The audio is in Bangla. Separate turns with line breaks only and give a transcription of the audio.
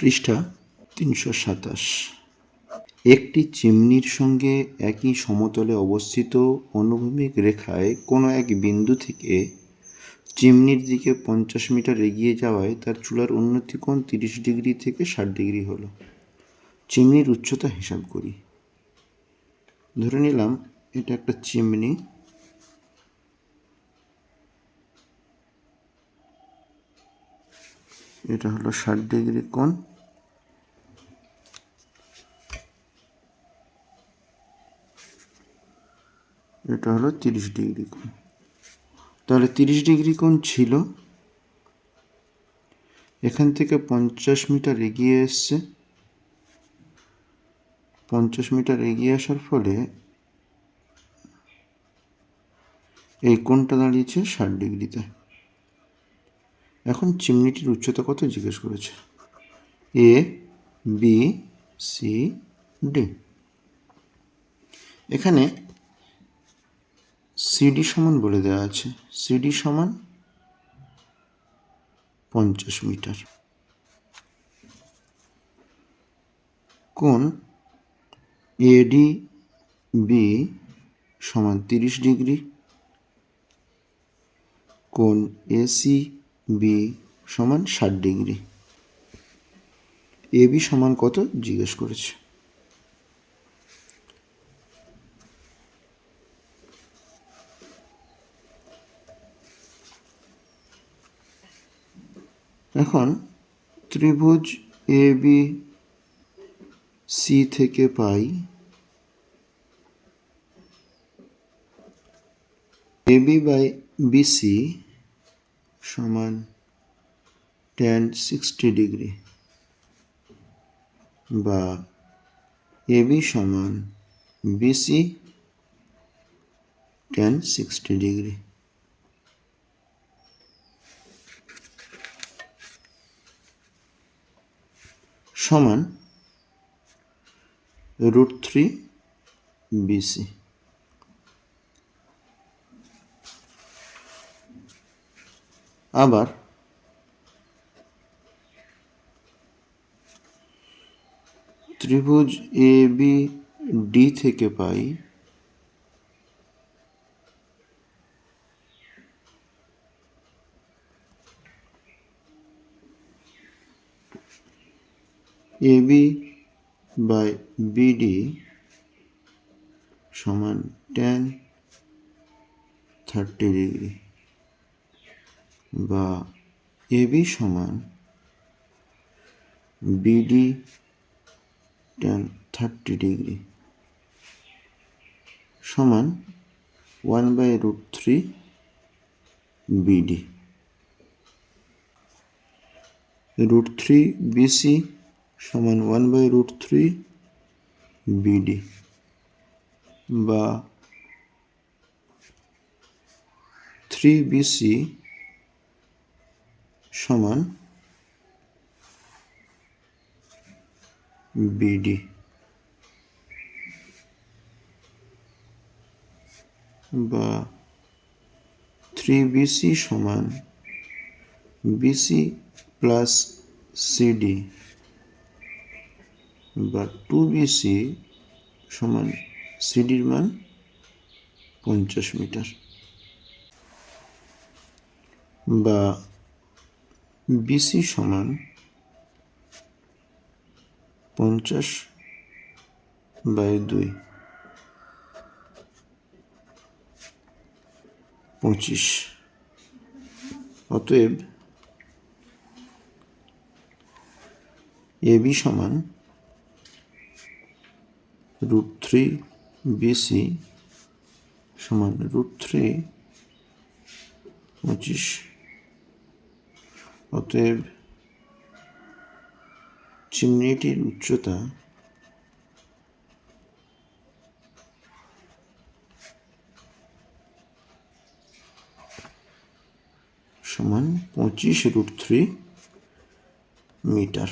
পৃষ্ঠা 327। একটি চিমনির সঙ্গে একই সমতলে অবস্থিত অনুভূমিক রেখায় কোনো এক বিন্দু থেকে চিমনির দিকে 50 মিটার এগিয়ে যাওয়ায় তার চূড়ার উন্নতি কোণ 30 ডিগ্রি থেকে 60 ডিগ্রি হলো। চিমনির উচ্চতা হিসাব করি। ধরে নিলাম এটা একটা চিমনি, এটা হলো 60 ডিগ্রি কোণ, এটা হলো 30 ডিগ্রি কোণ। তাহলে 30 ডিগ্রি কোণ ছিল, এখান থেকে 50 মিটার এগিয়ে এসছে। 50 মিটার এগিয়ে আসার ফলে এই কোণটা দাঁড়িয়েছে 60 ডিগ্রিতে। এখন চিমনিটির উচ্চতা কত জিজ্ঞেস করেছে। A B C D. এখানে সিডি সমান বলে দেওয়া আছে, সিডি সমান 50 মিটার। কোণ এডি বি সমান 30 ডিগ্রি, কোণ এসি বি সমান 60 ডিগ্রি। এবি সমান কত জিজ্ঞেস করেছে। এখন ত্রিভুজ এ বি সি থেকে পাই এবি বাই বিসি সমান tan 60 ডিগ্রি, বা এবি সমান বিসি tan 60 ডিগ্রি। সমান √3 বিসি। আবার ত্রিভুজ এ বি ডি থেকে পাই এবি বাই বিডি সমান tan 30 ডিগ্রি, বা এবি সমান বিডি tan 30 ডিগ্রি সমান 1/√3 বিডি। √3 বিসি সমান 1/√3 বিডি, বা 3 বিসি সমান বিডি, বা 3 বিসি সমান বিসি প্লাস সিডি, বা 2 বিসি সমান সিডির মান 50 মিটার, বা বিসি সমান 50/2 25। অতএব এবি সমান √3 বিসি সমান √3 25। অতএব চিমনিটির উচ্চতা সমান 25 √3 মিটার।